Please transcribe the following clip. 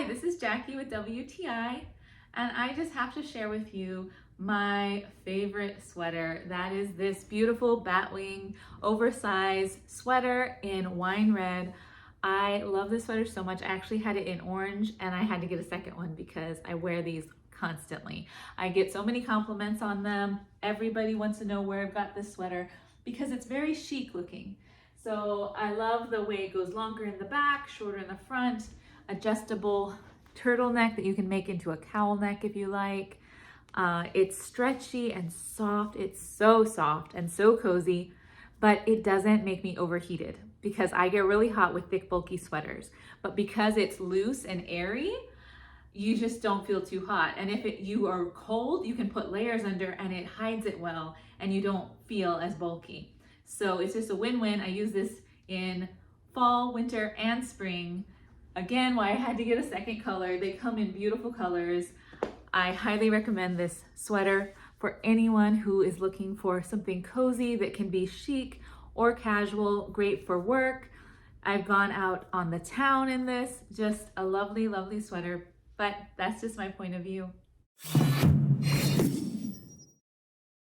this is Jackie with WTI, and I just have to share with you my favorite sweater. That is this beautiful batwing oversized sweater in wine red. I love this sweater so much. I actually had it in orange and I had to get a second one because I wear these constantly. I get so many compliments on them. Everybody wants to know where I've got this sweater because it's very chic looking. So I love the way it goes longer in the back, shorter in the front, adjustable turtleneck that you can make into a cowl neck if you like. It's stretchy and soft. It's so soft and so cozy, but it doesn't make me overheated because I get really hot with thick, bulky sweaters. But because it's loose and airy, you just don't feel too hot. And if you are cold, you can put layers under and it hides it well and you don't feel as bulky. So it's just a win-win. I use this in fall, winter, and spring. Again, why I had to get a second color. They come in beautiful colors. I highly recommend this sweater for anyone who is looking for something cozy that can be chic or casual, great for work. I've gone out on the town in this, just a lovely, lovely sweater, but that's just my point of view.